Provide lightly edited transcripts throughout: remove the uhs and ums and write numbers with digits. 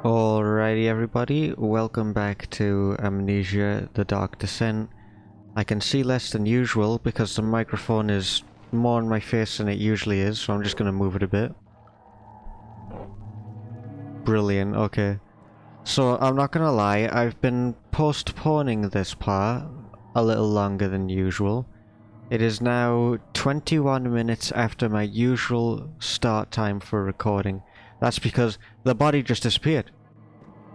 Alrighty everybody, welcome back to Amnesia, The Dark Descent. I can see less than usual because the microphone is more on my face than it usually is, so I'm just going to move it a bit. Brilliant, okay. So I'm not going to lie, I've been postponing this part a little longer than usual. It is now 21 minutes after my usual start time for recording. That's because the body just disappeared.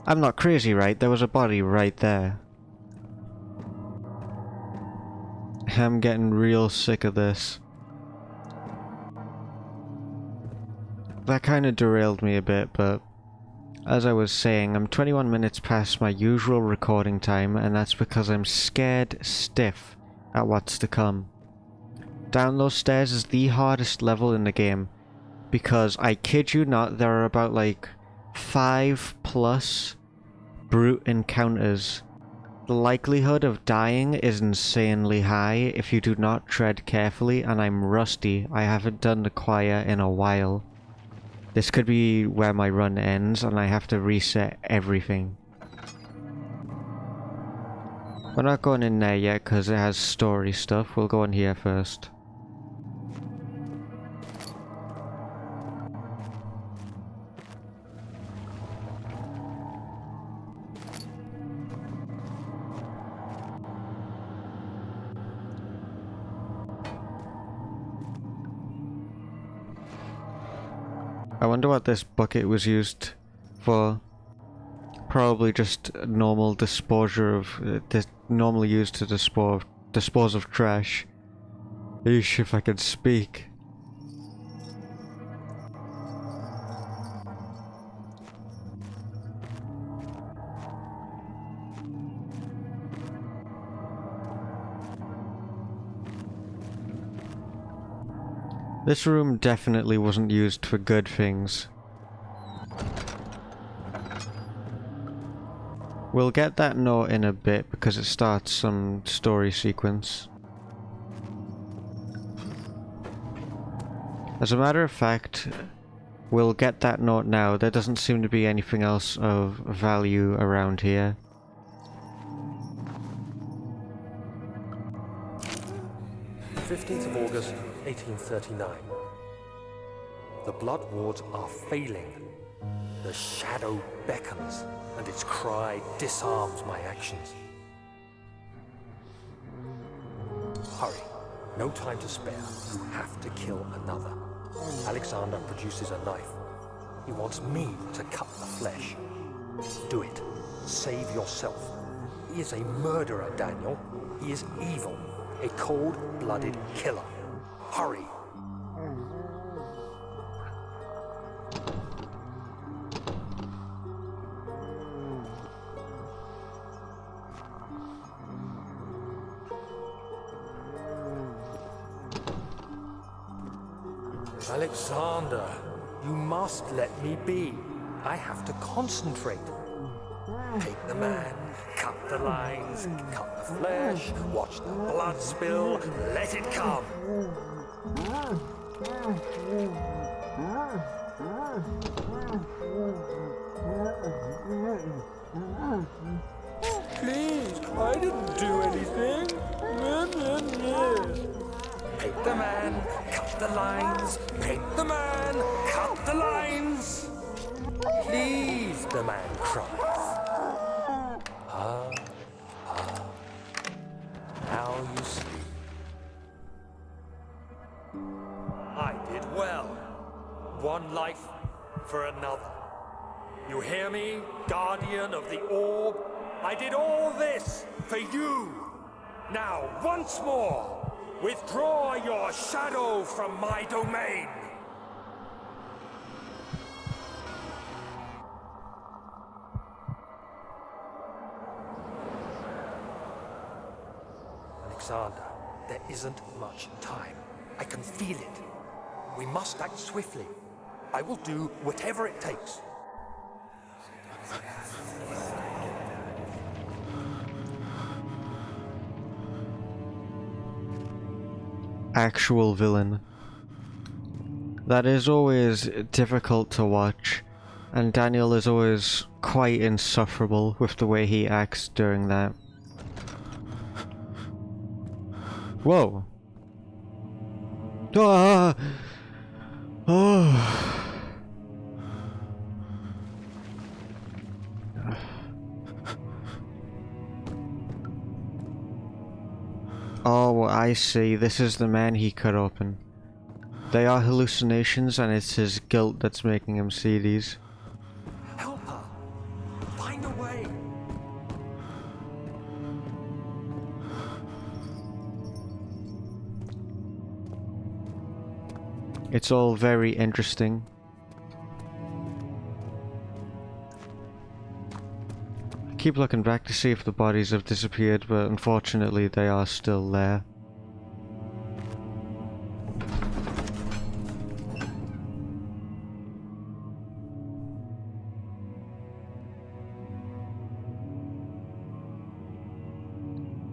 I'm not crazy, right? There was a body right there. I'm getting real sick of this. That kind of derailed me a bit, but as I was saying, I'm 21 minutes past my usual recording time, and that's because I'm scared stiff at what's to come. Down those stairs is the hardest level in the game, because I kid you not, there are about like 5+ brute encounters. The likelihood of dying is insanely high if you do not tread carefully, and I'm rusty. I haven't done the choir in a while. This could be where my run ends and I have to reset everything. We're not going in there yet because it has story stuff. We'll go in here first. I wonder what this bucket was used for. Probably just normal disposure of... normally used to dispose of trash. Eesh, if I could speak. This room definitely wasn't used for good things. We'll get that note in a bit because it starts some story sequence. As a matter of fact, we'll get that note now. There doesn't seem to be anything else of value around here. August 1839. The blood wards are failing. The shadow beckons, and its cry disarms my actions. Hurry. No time to spare. You have to kill another. Alexander produces a knife. He wants me to cut the flesh. Do it. Save yourself. He is a murderer, Daniel. He is evil. A cold-blooded killer. Hurry. Alexander, you must let me be. I have to concentrate. Take the man, cut the lines, cut the flesh, watch the blood spill, let it come. Please, I didn't do anything. Paint the man, cut the lines, paint the man, cut the lines. Please, the man cries. Now you sleep. I did well. One life for another. You hear me, guardian of the orb? I did all this for you. Now, once more, withdraw your shadow from my domain. Alexander, there isn't much time. I can feel it. We must act swiftly. I will do whatever it takes. Actual villain. That is always difficult to watch And Daniel is always quite insufferable with the way he acts during that. Whoa! Ah! Oh! Oh, I see. This is the man he cut open. They are hallucinations, and it's his guilt that's making him see these. Help her! Find a way! It's all very interesting. I keep looking back to see if the bodies have disappeared, but unfortunately they are still there.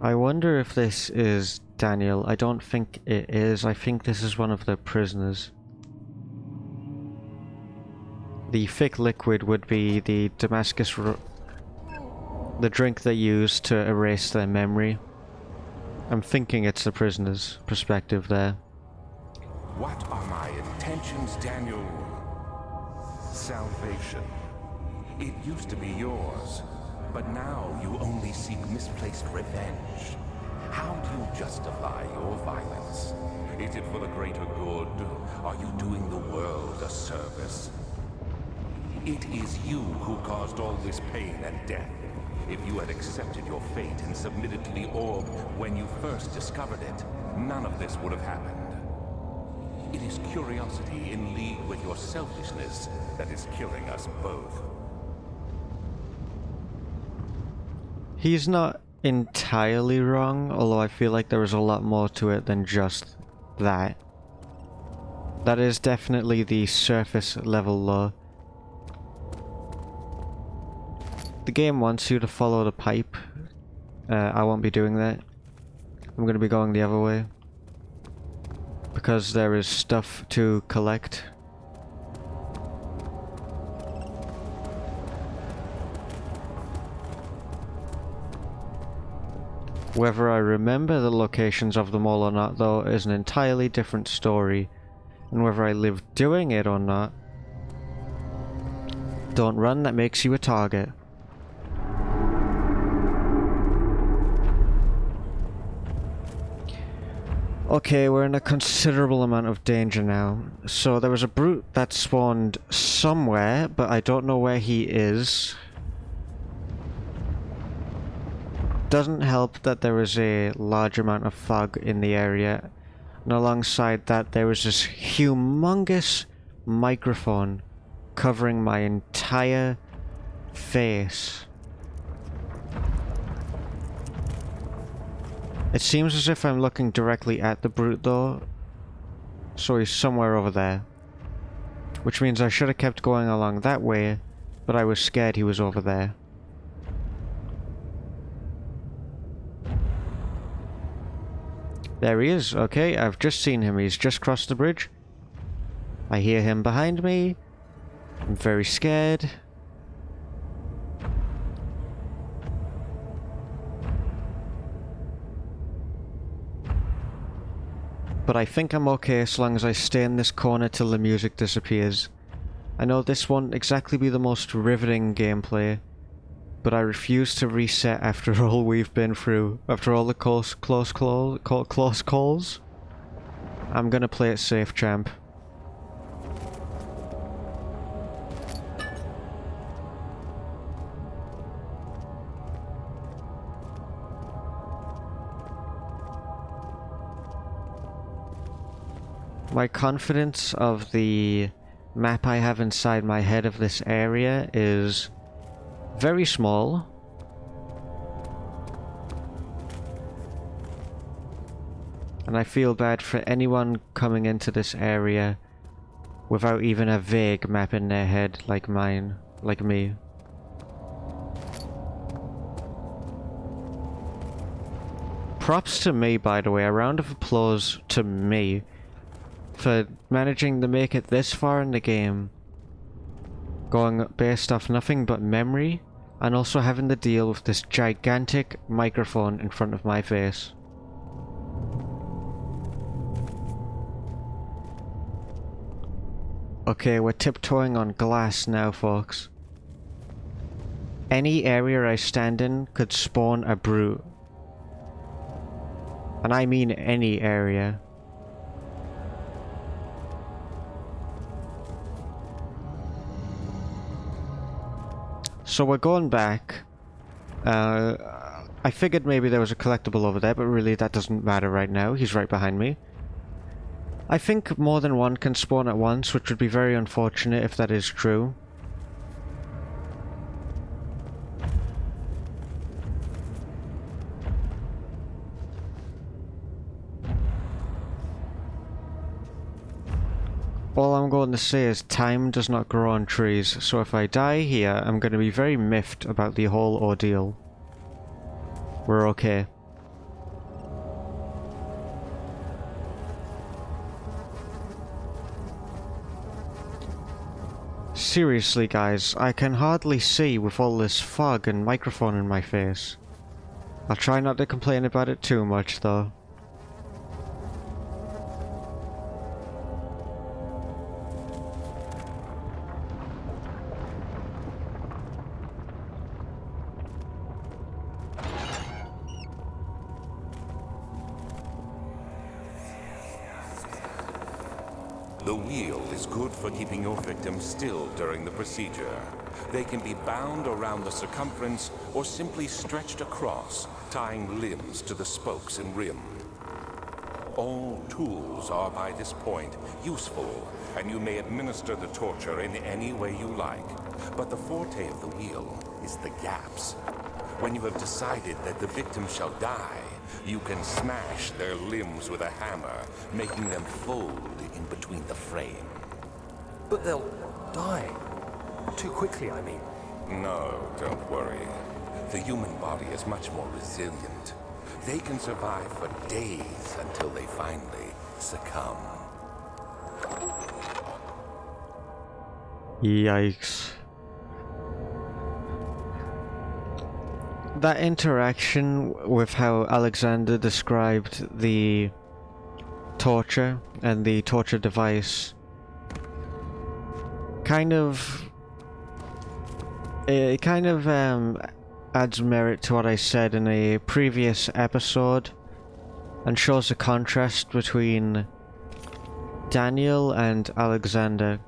I wonder if this is Daniel. I don't think it is. I think this is one of the prisoners. The thick liquid would be the the drink they use to erase their memory. I'm thinking it's the prisoner's perspective there. What are my intentions, Daniel? Salvation. It used to be yours, but now you only seek misplaced revenge. How do you justify your violence? Is it for the greater good? Are you doing the world a service? It is you who caused all this pain and death. If you had accepted your fate and submitted to the orb when you first discovered it, none of this would have happened. It is curiosity in league with your selfishness that is killing us both. He's not entirely wrong, although I feel like there is a lot more to it than just that. That is definitely the surface level law. The game wants you to follow the pipe. I won't be doing that. I'm going to be going the other way. Because there is stuff to collect. Whether I remember the locations of them all or not, though, is an entirely different story. And whether I live doing it or not... Don't run, that makes you a target. Okay, we're in a considerable amount of danger now. So there was a brute that spawned somewhere, but I don't know where he is. Doesn't help that there is a large amount of fog in the area. And alongside that, there was this humongous microphone covering my entire face. It seems as if I'm looking directly at the brute though, so he's somewhere over there. Which means I should have kept going along that way, but I was scared he was over there. There he is, okay, I've just seen him, he's just crossed the bridge. I hear him behind me. I'm very scared. But I think I'm okay as long as I stay in this corner till the music disappears. I know this won't exactly be the most riveting gameplay, but I refuse to reset after all we've been through. After all the close calls. I'm gonna play it safe, champ. My confidence of the map I have inside my head of this area is very small. And I feel bad for anyone coming into this area without even a vague map in their head like mine, like me. Props to me, by the way, a round of applause to me for managing to make it this far in the game going based off nothing but memory, and also having to deal with this gigantic microphone in front of my face. Okay, we're tiptoeing on glass now, folks. Any area I stand in could spawn a brute. And I mean any area. So we're going back. I figured maybe there was a collectible over there, but really that doesn't matter right now. He's right behind me. I think more than one can spawn at once, which would be very unfortunate if that is true. All I'm going to say is time does not grow on trees, so if I die here, I'm going to be very miffed about the whole ordeal. We're okay. Seriously guys, I can hardly see with all this fog and microphone in my face. I'll try not to complain about it too much though. The wheel is good for keeping your victims still during the procedure. They can be bound around the circumference or simply stretched across, tying limbs to the spokes and rim. All tools are by this point useful, and you may administer the torture in any way you like. But the forte of the wheel is the gaps. When you have decided that the victim shall die, you can smash their limbs with a hammer, making them fold in between the frame. But they'll die. Too quickly, I mean. No, don't worry. The human body is much more resilient. They can survive for days until they finally succumb. Yikes. That interaction with how Alexander described the torture and the torture device it kind of adds merit to what I said in a previous episode and shows a contrast between Daniel and Alexander.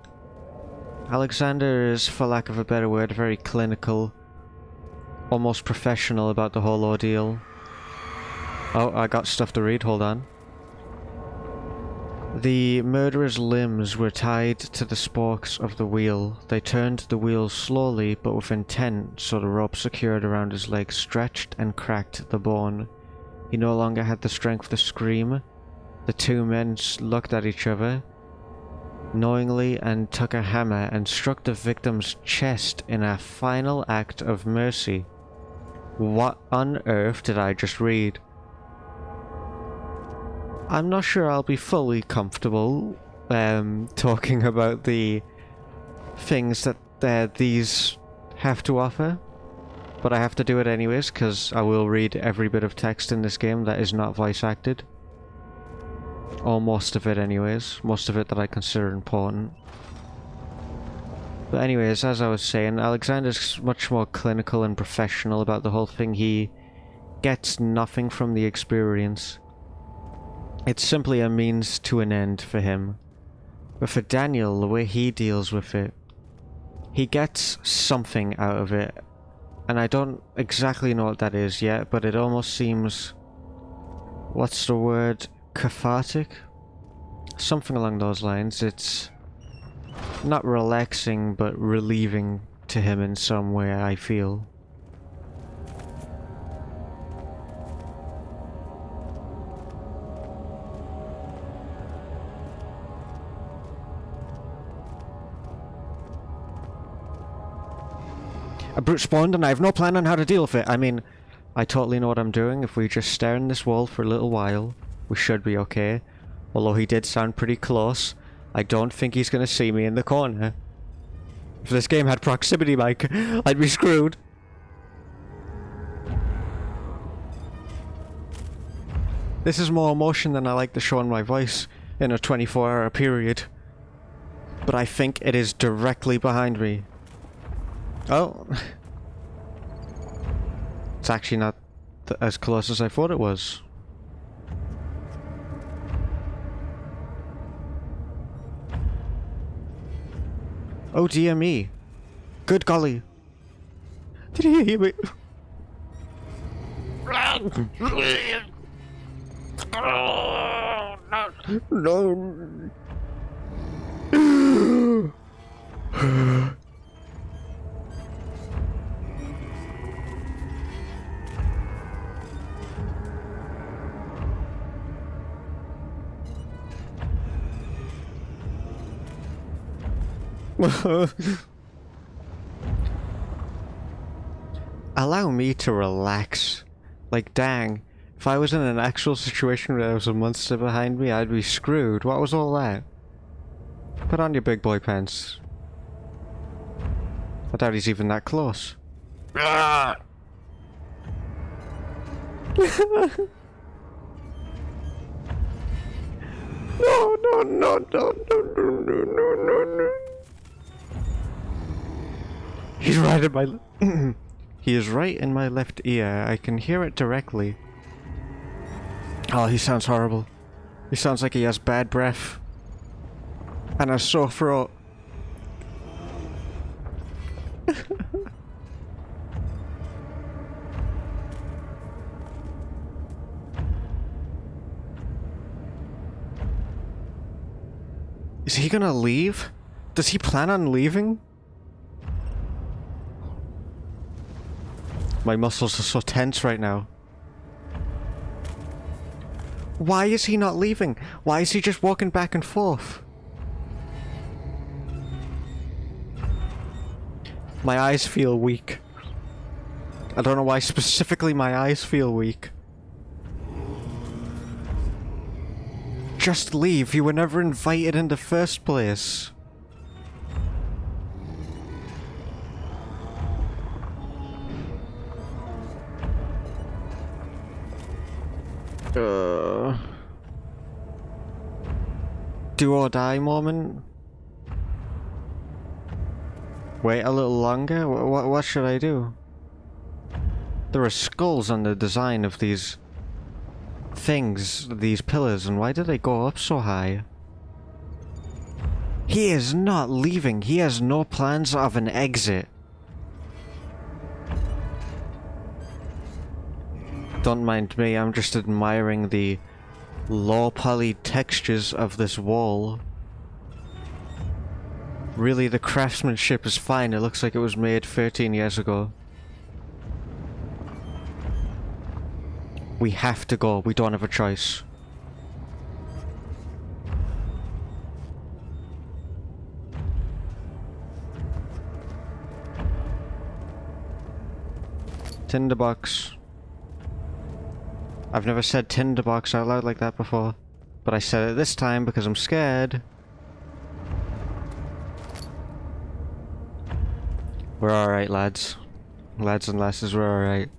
Alexander is, for lack of a better word, very clinical, almost professional about the whole ordeal. Oh, I got stuff to read, hold on. The murderer's limbs were tied to the spokes of the wheel. They turned the wheel slowly but with intent, so the rope secured around his legs stretched and cracked the bone. He no longer had the strength to scream. The two men looked at each other knowingly and took a hammer and struck the victim's chest in a final act of mercy. What on earth did I just read? I'm not sure I'll be fully comfortable talking about the things that these have to offer, but I have to do it anyways because I will read every bit of text in this game that is not voice acted. Or most of it anyways, most of it that I consider important. But anyways, as I was saying, Alexander's much more clinical and professional about the whole thing. He gets nothing from the experience. It's simply a means to an end for him. But for Daniel, the way he deals with it, he gets something out of it. And I don't exactly know what that is yet, but it almost seems... what's the word? Cathartic? Something along those lines. It's not relaxing, but relieving to him in some way, I feel. A brute spawned and I have no plan on how to deal with it. I mean, I totally know what I'm doing. If we just stare in this wall for a little while, we should be okay. Although he did sound pretty close. I don't think he's going to see me in the corner. If this game had proximity, Mike, I'd be screwed. This is more emotion than I like to show in my voice in a 24-hour period. But I think it is directly behind me. Oh. It's actually not as close as I thought it was. Oh dear me. Good golly. Did he hear me? No. Allow me to relax. Like, dang. If I was in an actual situation where there was a monster behind me, I'd be screwed. What was all that? Put on your big boy pants. I doubt he's even that close. No, no, no, no, no, no, no, no, no. He's right in my... He is right in my left ear. I can hear it directly. Oh, he sounds horrible. He sounds like he has bad breath. And a sore throat. Is he gonna leave? Does he plan on leaving? My muscles are so tense right now. Why is he not leaving? Why is he just walking back and forth? My eyes feel weak. I don't know why specifically my eyes feel weak. Just leave. You were never invited in the first place. Do or die moment? Wait a little longer? What should I do? There are skulls on the design of these things, these pillars, and why do they go up so high? He is not leaving. He has no plans of an exit. Don't mind me, I'm just admiring the low poly textures of this wall. Really, the craftsmanship is fine. It looks like it was made 13 years ago. We have to go. We don't have a choice. Tinderbox. I've never said tinderbox out loud like that before, but I said it this time because I'm scared. We're alright, lads. Lads and lasses, we're alright.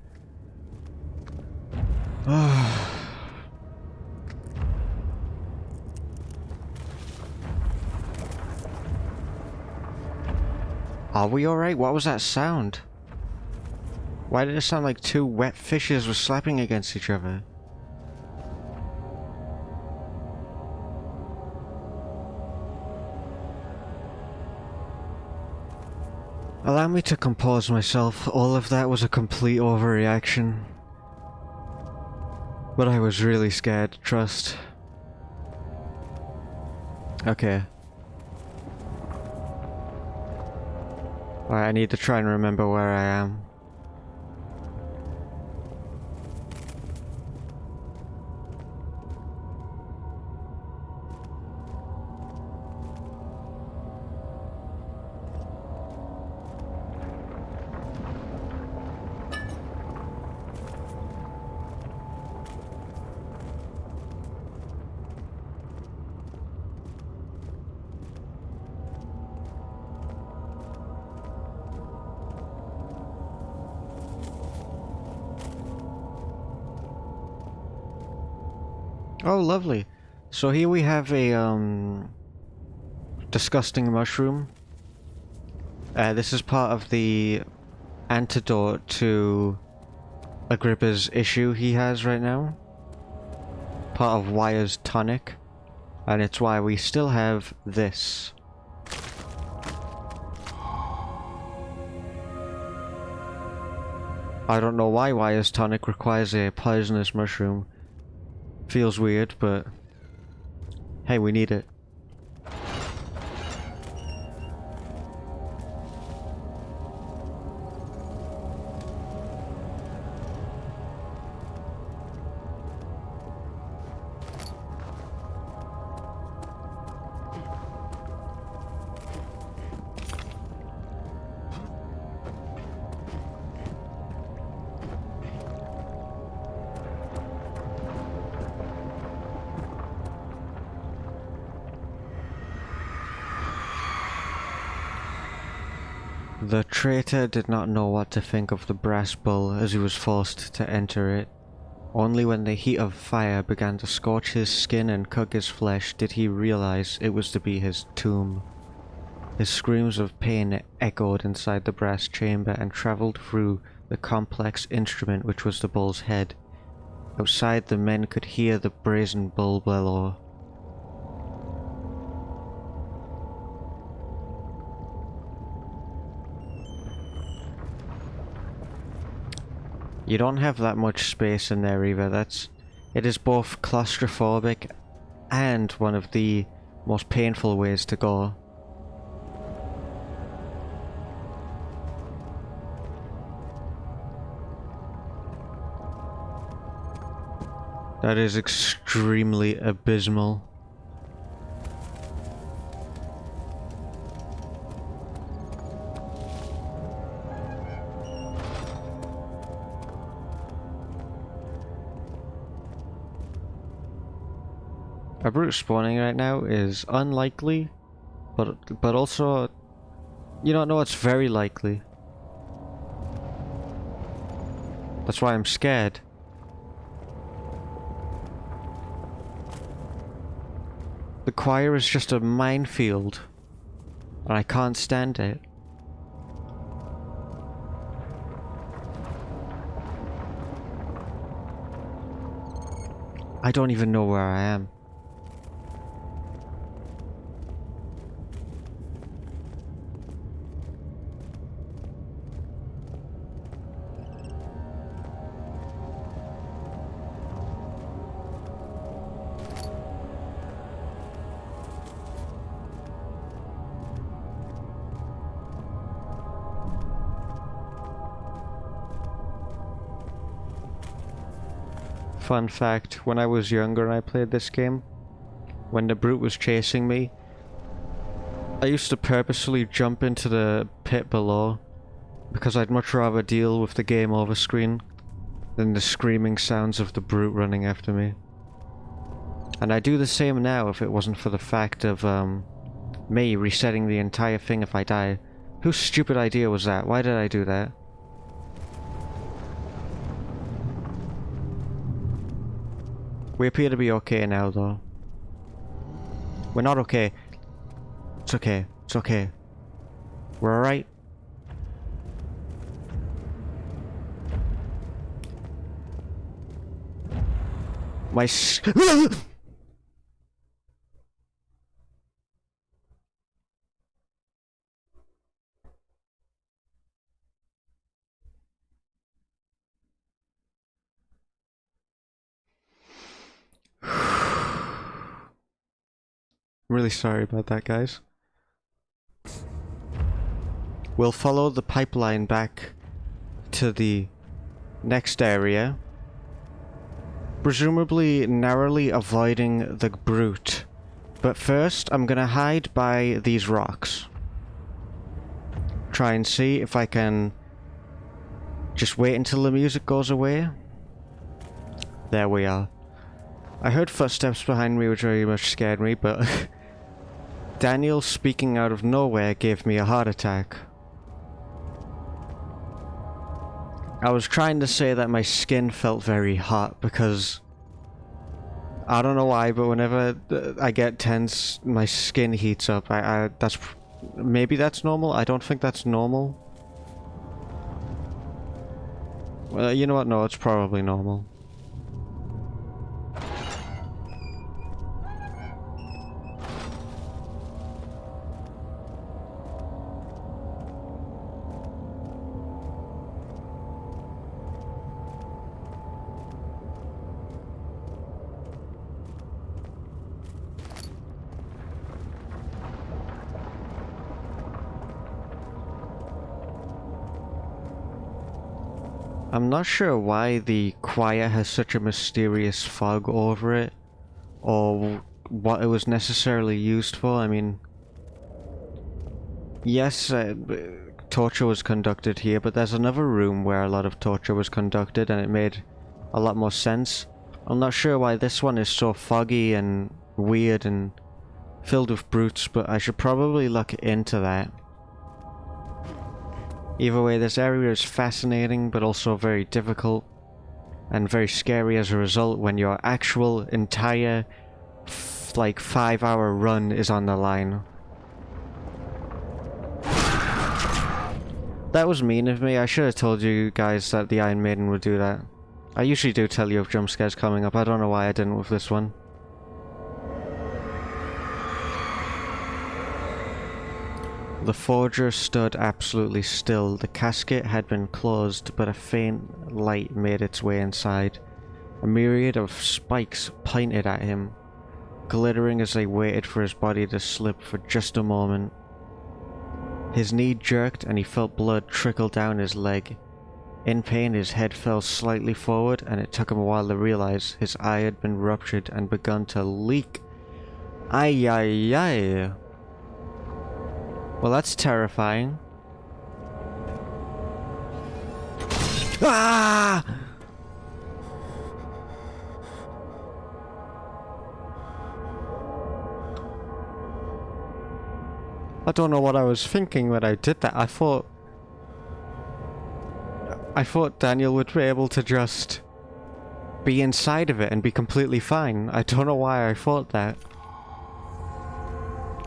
Are we alright? What was that sound? Why did it sound like two wet fishes were slapping against each other? Allow me to compose myself. All of that was a complete overreaction. But I was really scared, trust. Okay. Alright, I need to try and remember where I am. Oh, lovely. So here we have a, disgusting mushroom. This is part of the antidote to Agrippa's issue he has right now. Part of Wire's tonic. And it's why we still have this. I don't know why Wire's tonic requires a poisonous mushroom. Feels weird, but hey, we need it. The traitor did not know what to think of the brass bull as he was forced to enter it. Only when the heat of fire began to scorch his skin and cook his flesh did he realize it was to be his tomb. His screams of pain echoed inside the brass chamber and traveled through the complex instrument which was the bull's head. Outside, the men could hear the brazen bull bellow. You don't have that much space in there either. It is both claustrophobic and one of the most painful ways to go. That is extremely abysmal. A brute spawning right now is unlikely, but also, you don't know, it's very likely. That's why I'm scared. The choir is just a minefield, and I can't stand it. I don't even know where I am. Fun fact, when I was younger and I played this game, when the brute was chasing me, I used to purposefully jump into the pit below, because I'd much rather deal with the game over screen than the screaming sounds of the brute running after me. And I'd do the same now if it wasn't for the fact of me resetting the entire thing if I die. Whose stupid idea was that? Why did I do that? We appear to be okay now, though. We're not okay. It's okay. It's okay. We're alright. My I'm really sorry about that, guys. We'll follow the pipeline back to the next area, presumably narrowly avoiding the brute. But first, I'm gonna hide by these rocks. Try and see if I can just wait until the music goes away. There we are. I heard footsteps behind me, which very much scared me, but Daniel speaking out of nowhere gave me a heart attack. I was trying to say that my skin felt very hot because I don't know why, but whenever I get tense, my skin heats up. Maybe that's normal. I don't think that's normal. Well, you know what? No, it's probably normal. I'm not sure why the choir has such a mysterious fog over it, or what it was necessarily used for. I mean, yes, torture was conducted here, but there's another room where a lot of torture was conducted, and it made a lot more sense. I'm not sure why this one is so foggy and weird and filled with brutes, but I should probably look into that. Either way, this area is fascinating, but also very difficult, and very scary as a result when your actual entire, like, 5-hour run is on the line. That was mean of me. I should have told you guys that the Iron Maiden would do that. I usually do tell you of jump scares coming up. I don't know why I didn't with this one. The forger stood absolutely still. The casket had been closed, but a faint light made its way inside. A myriad of spikes pointed at him, glittering as they waited for his body to slip for just a moment. His knee jerked and he felt blood trickle down his leg. In pain, his head fell slightly forward, and it took him a while to realize his eye had been ruptured and begun to leak. Ay ay ay. Well, that's terrifying. Ah! I don't know what I was thinking when I did that. I thought Daniel would be able to just be inside of it and be completely fine. I don't know why I thought that.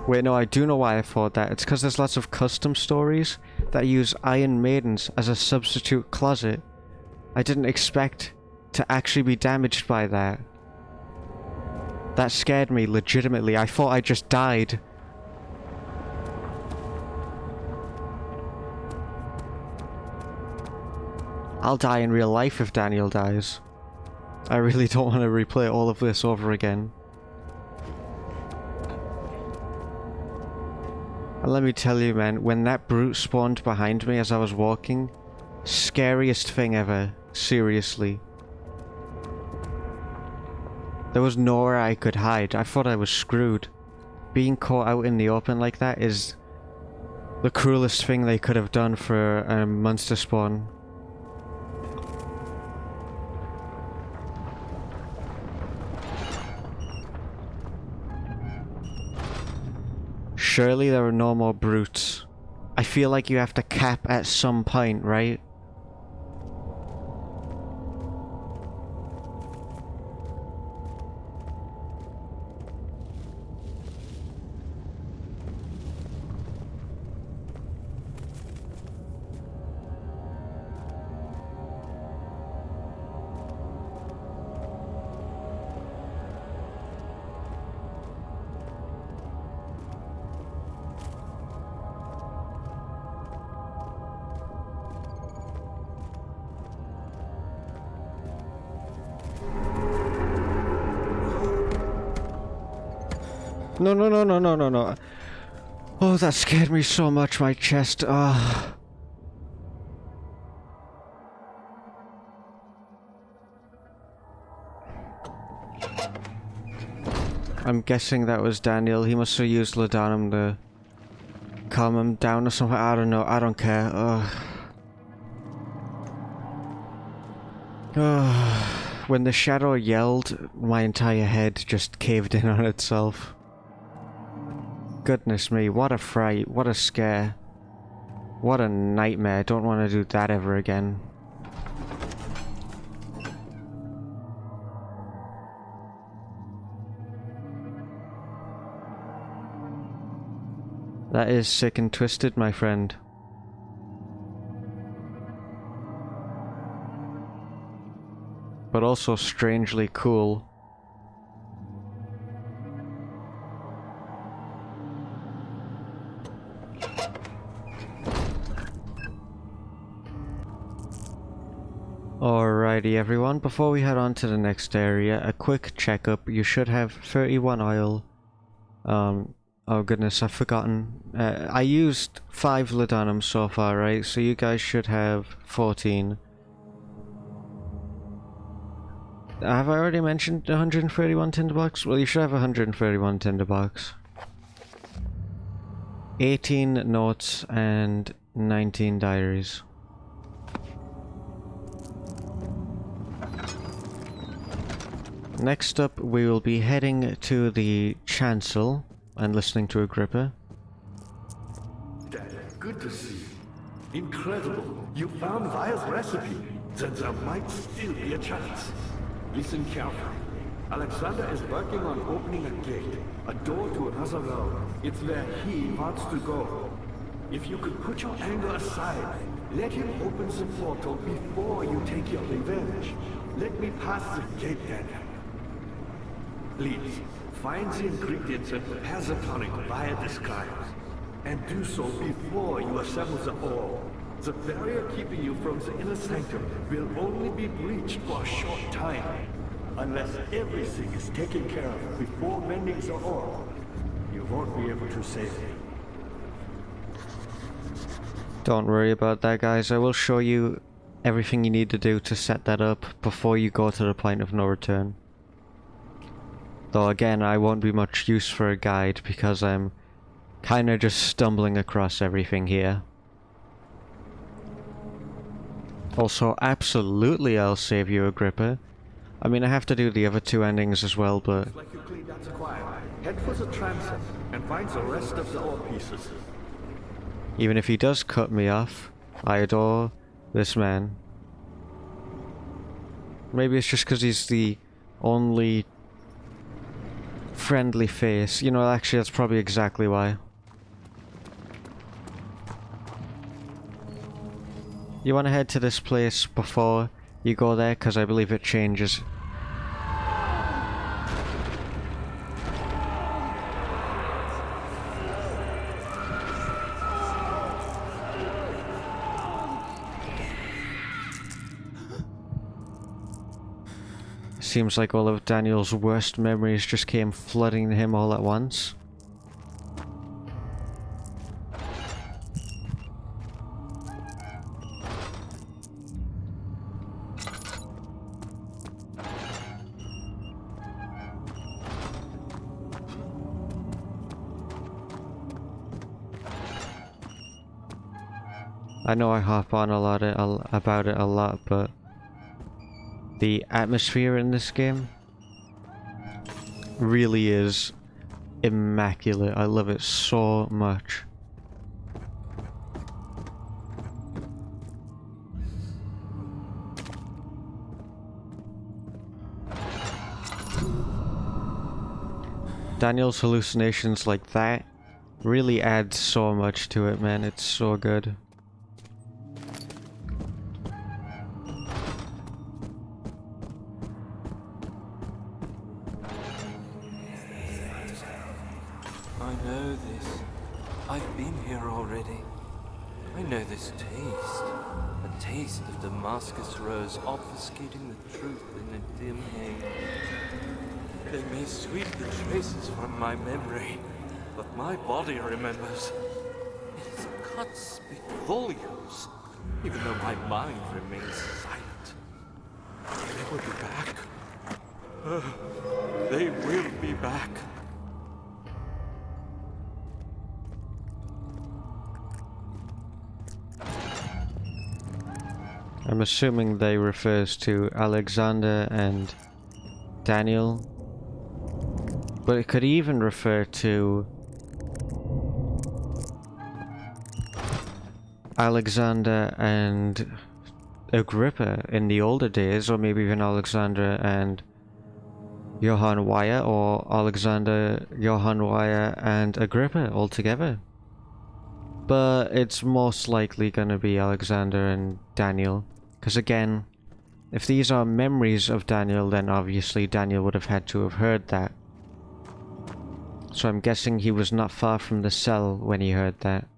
Wait, no, I do know why I thought that. It's because there's lots of custom stories that use Iron Maidens as a substitute closet. I didn't expect to actually be damaged by that. That scared me legitimately. I thought I just died. I'll die in real life if Daniel dies. I really don't want to replay all of this over again. And let me tell you, man, when that brute spawned behind me as I was walking, scariest thing ever, seriously. There was nowhere I could hide. I thought I was screwed. Being caught out in the open like that is the cruelest thing they could have done for a monster spawn. Surely there are no more brutes. I feel like you have to cap at some point, right? No, no, no, no, no, no, no. Oh, that scared me so much, my chest. Ah. I'm guessing that was Daniel. He must have used laudanum to calm him down or something. I don't know. I don't care. Ugh. Ugh. When the shadow yelled, my entire head just caved in on itself. Goodness me, what a fright, what a scare. What a nightmare, I don't want to do that ever again. That is sick and twisted, my friend. But also strangely cool. Alrighty everyone, before we head on to the next area, a quick checkup. You should have 31 oil. Oh goodness, I've forgotten. I used 5 laudanum so far, right? So you guys should have 14. Have I already mentioned 131 tinderbox? Well, you should have 131 tinderbox. 18 notes and 19 diaries. Next up, we will be heading to the chancel and listening to Agrippa. Dad, good to see you. Incredible. You found Vire's recipe. Then there might still be a chance. Listen carefully. Alexander is working on opening a gate, a door to another realm. It's where he wants to go. If you could put your anger aside, let him open the portal before you take your revenge. Let me pass the gate then. Please, find the ingredients and prepare the tonic via describes. And do so before you assemble the ore. The barrier keeping you from the inner sanctum will only be breached for a short time. Unless everything is taken care of before mending the ore, you won't be able to save me. Don't worry about that, guys. I will show you everything you need to do to set that up before you go to the point of no return. Though again, I won't be much use for a guide because I'm kinda just stumbling across everything here. Also, absolutely I'll save you, Agrippa. I mean, I have to do the other 2 endings as well, but... Like you cleaned out the choir. Head for the transept and find the rest of the ore pieces. even if he does cut me off, I adore this man. Maybe it's just because he's the only friendly face. You know, actually, that's probably exactly why. You want to head to this place before you go there, because I believe it changes. Seems like all of Daniel's worst memories just came flooding him all at once. I know I harp on about it a lot, but the atmosphere in this game really is immaculate. I love it so much. Daniel's hallucinations like that really add so much to it, man. It's so good. I know this. I've been here already. I know this taste. A taste of Damascus rose obfuscating the truth in a dim haze. They may sweep the traces from my memory, but my body remembers. Its cuts speak volumes, even though my mind remains silent. They will be back. They will be back. I'm assuming they refers to Alexander and Daniel, but it could even refer to Alexander and Agrippa in the older days, or maybe even Alexander and Johann Wire, or Alexander, Johann Wire and Agrippa all together. But it's most likely gonna be Alexander and Daniel. Because again, if these are memories of Daniel, then obviously Daniel would have had to have heard that. So I'm guessing he was not far from the cell when he heard that.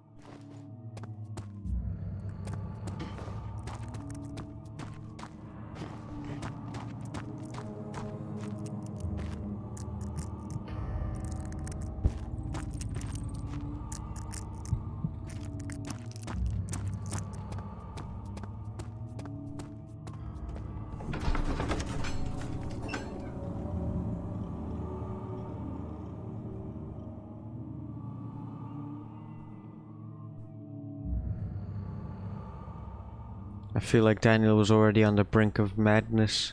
I feel like Daniel was already on the brink of madness,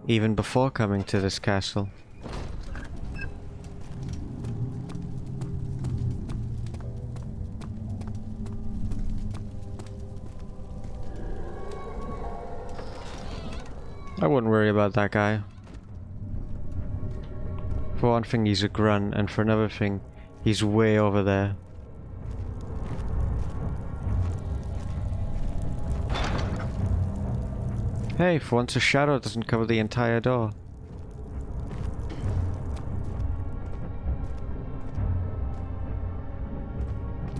even before coming to this castle. I wouldn't worry about that guy. For one thing, he's a grunt, and for another thing, he's way over there. Hey, for once a shadow doesn't cover the entire door.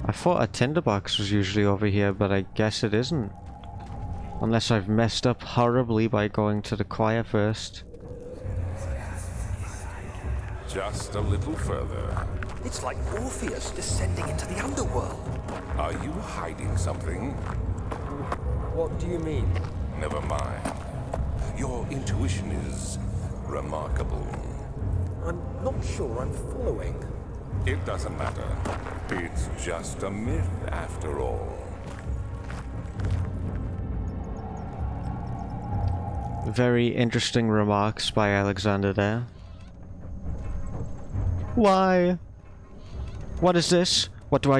I thought a tinderbox was usually over here, but I guess it isn't. Unless I've messed up horribly by going to the choir first. Just a little further. It's like Orpheus descending into the underworld. Are you hiding something? What do you mean? Never mind. Your intuition is remarkable. I'm not sure I'm following. It doesn't matter. It's just a myth after all. Very interesting remarks by Alexander there. Why? What is this? What do?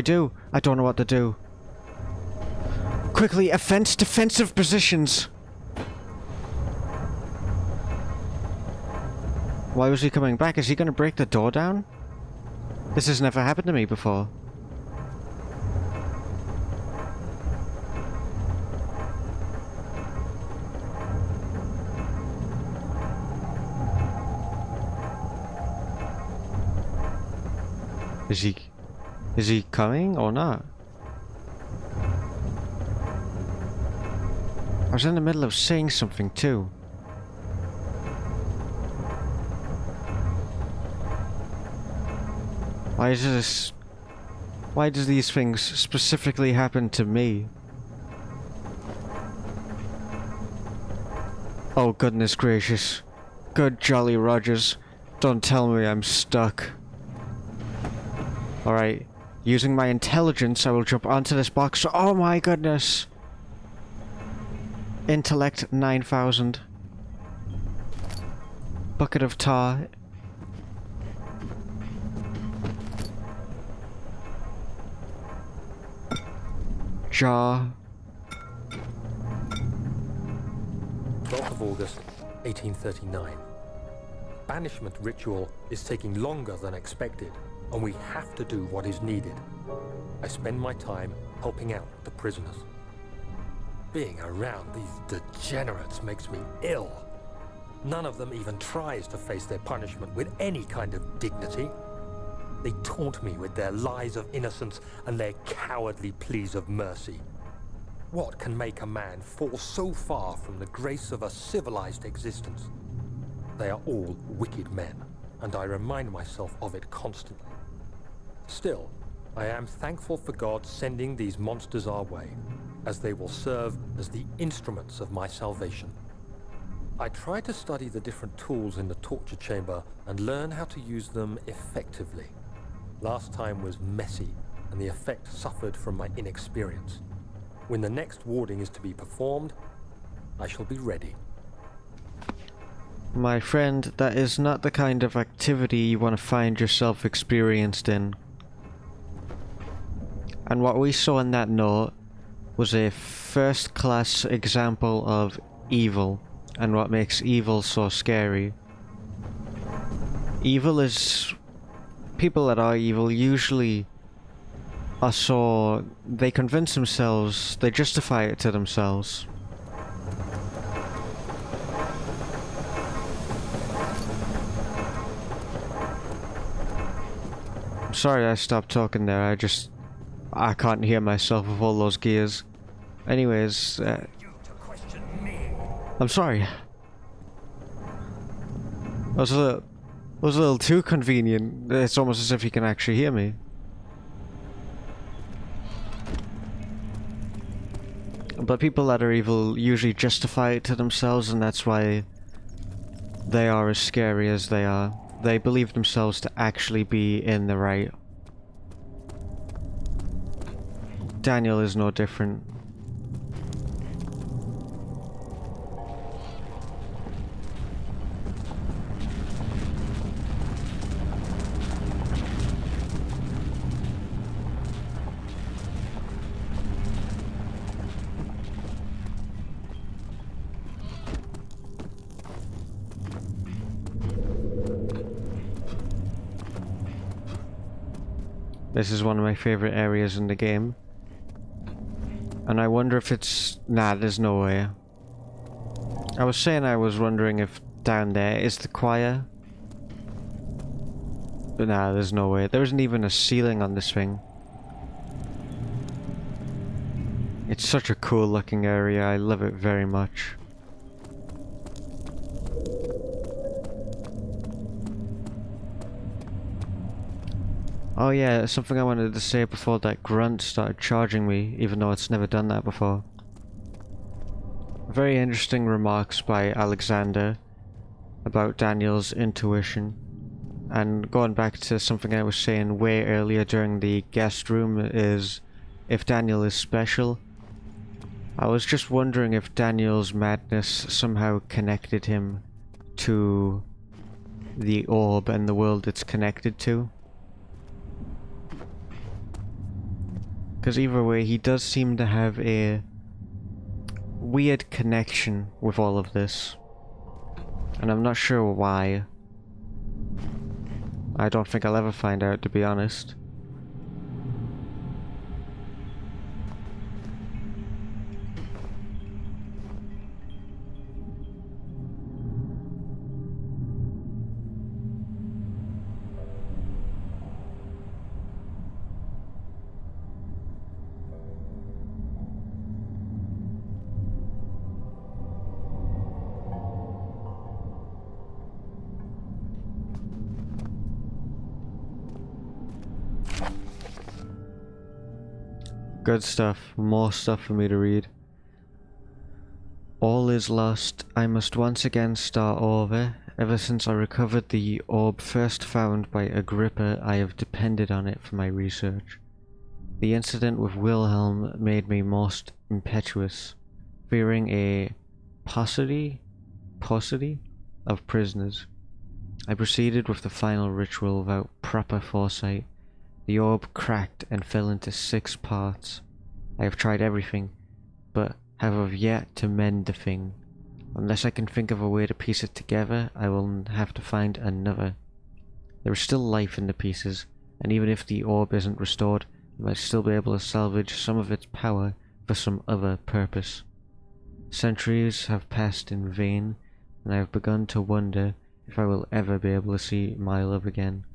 I don't know what to do. Quickly, defensive positions! Why was he coming back? Is he gonna break the door down? This has never happened to me before. Is he coming or not? I was in the middle of saying something too. Why do these things specifically happen to me? Oh goodness gracious. Good Jolly Rogers. Don't tell me I'm stuck. Alright. Using my intelligence, I will jump onto this box. Oh my goodness! Intellect 9,000. Bucket of tar. Jar. 12th of August, 1839. Banishment ritual is taking longer than expected, and we have to do what is needed. I spend my time helping out the prisoners. Being around these degenerates makes me ill. None of them even tries to face their punishment with any kind of dignity. They taunt me with their lies of innocence and their cowardly pleas of mercy. What can make a man fall so far from the grace of a civilized existence? They are all wicked men, and I remind myself of it constantly. Still, I am thankful for God sending these monsters our way, as they will serve as the instruments of my salvation. I try to study the different tools in the torture chamber and learn how to use them effectively. Last time was messy, and the effect suffered from my inexperience. When the next warding is to be performed, I shall be ready. My friend, that is not the kind of activity you want to find yourself experienced in. And what we saw in that note was a first-class example of evil, and what makes evil so scary. Evil is... people that are evil usually So they convince themselves, they justify it to themselves. I'm sorry I stopped talking there, I can't hear myself with all those gears. Anyways, I'm sorry. Was a little too convenient. It's almost as if he can actually hear me. But people that are evil usually justify it to themselves, and that's why they are as scary as they are. They believe themselves to actually be in the right. Daniel is no different. This is one of my favorite areas in the game. And I wonder if it's... Nah, there's no way. I was saying I was wondering if down there is the choir. But nah, there's no way. There isn't even a ceiling on this thing. It's such a cool looking area. I love it very much. Oh yeah, something I wanted to say before that grunt started charging me, even though it's never done that before. Very interesting remarks by Alexander about Daniel's intuition. And going back to something I was saying way earlier during the guest room is if Daniel is special. I was just wondering if Daniel's madness somehow connected him to the orb and the world it's connected to. Because either way, he does seem to have a weird connection with all of this. And I'm not sure why. I don't think I'll ever find out, to be honest. Good stuff. More stuff for me to read. All is lost. I must once again start over. Ever since I recovered the orb first found by Agrippa, I have depended on it for my research. The incident with Wilhelm made me most impetuous, fearing a paucity of prisoners. I proceeded with the final ritual without proper foresight. The orb cracked and fell into 6 parts. I have tried everything, but have yet to mend the thing. Unless I can think of a way to piece it together, I will have to find another. There is still life in the pieces, and even if the orb isn't restored, I might still be able to salvage some of its power for some other purpose. Centuries have passed in vain, and I have begun to wonder if I will ever be able to see my love again.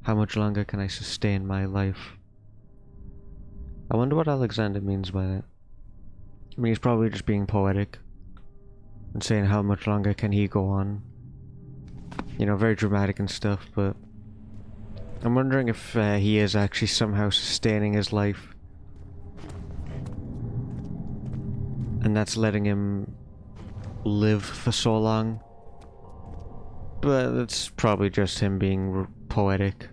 How much longer can I sustain my life? I wonder what Alexander means by that. I mean, he's probably just being poetic and saying how much longer can he go on. You know, very dramatic and stuff, but I'm wondering if he is actually somehow sustaining his life. And that's letting him live for so long. But it's probably just him being poetic.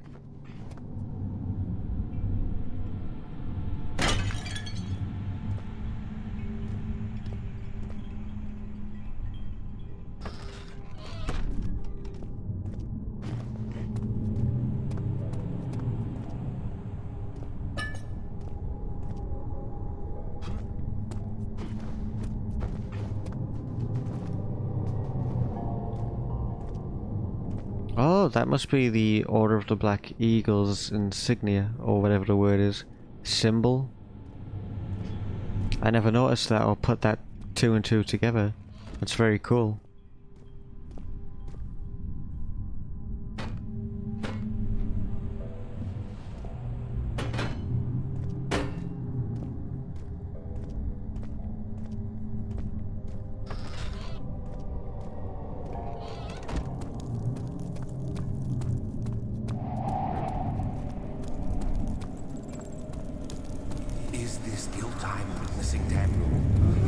Oh, that must be the Order of the Black Eagle's insignia, or whatever the word is. symbol. I never noticed that or put that two and two together. That's very cool. Is this ill-timed witnessing, Daniel?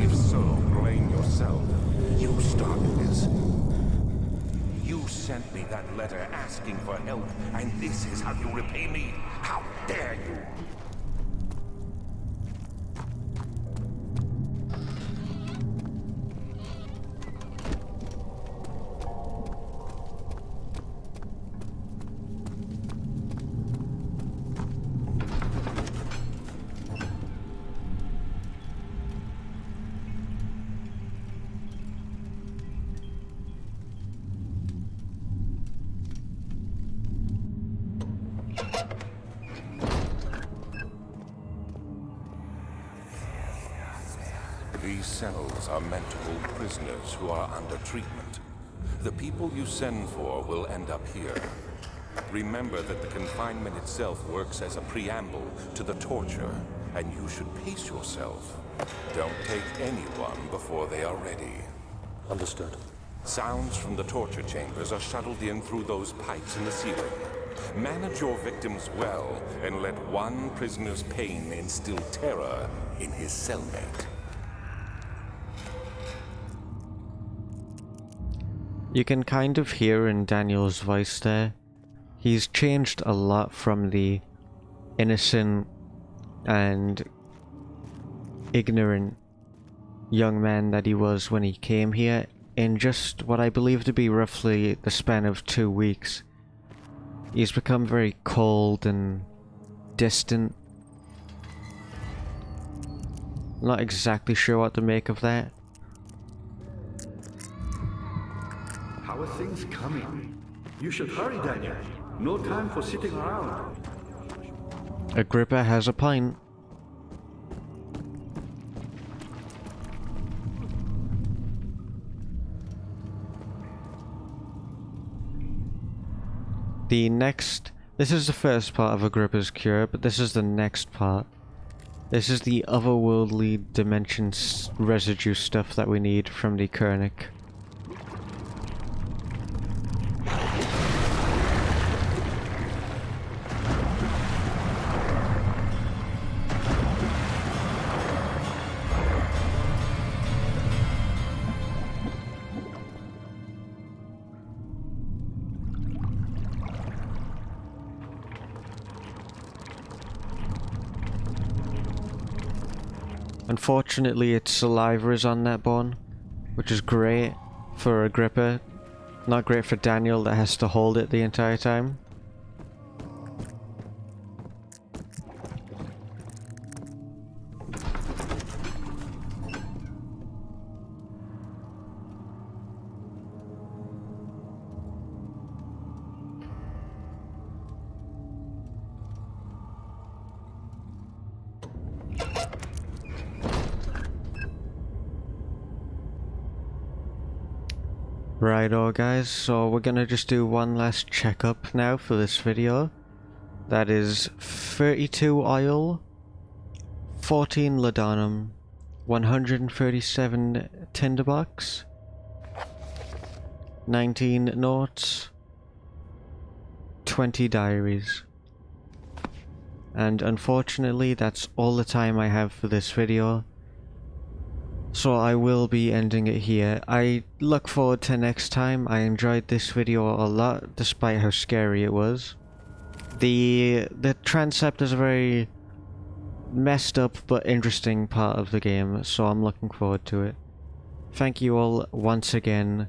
If so, blame yourself. You started this. You sent me that letter asking for help, and this is how you repay me? How dare you! These cells are meant to hold prisoners who are under treatment. The people you send for will end up here. Remember that the confinement itself works as a preamble to the torture, and you should pace yourself. Don't take anyone before they are ready. Understood. Sounds from the torture chambers are shuttled in through those pipes in the ceiling. Manage your victims well, and let one prisoner's pain instill terror in his cellmate. You can kind of hear in Daniel's voice there, he's changed a lot from the innocent and ignorant young man that he was when he came here in just what I believe to be roughly the span of 2 weeks. He's become very cold and distant. Not exactly sure what to make of that. How are things coming? You should hurry, Daniel. No time for sitting around. Agrippa has a point. This is the first part of Agrippa's cure, but this is the next part. This is the otherworldly dimensions residue stuff that we need from the Koenig. Unfortunately, its saliva is on that bone, which is great for Agrippa. Not great for Daniel that has to hold it the entire time. Righto guys, so we're gonna just do one last checkup now for this video. That is 32 oil, 14 laudanum, 137 tinderbox, 19 notes, 20 diaries. And unfortunately that's all the time I have for this video. So I will be ending it here. I look forward to next time. I enjoyed this video a lot, despite how scary it was. The transept is a very messed up but interesting part of the game, so I'm looking forward to it. Thank you all once again,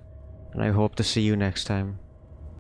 and I hope to see you next time.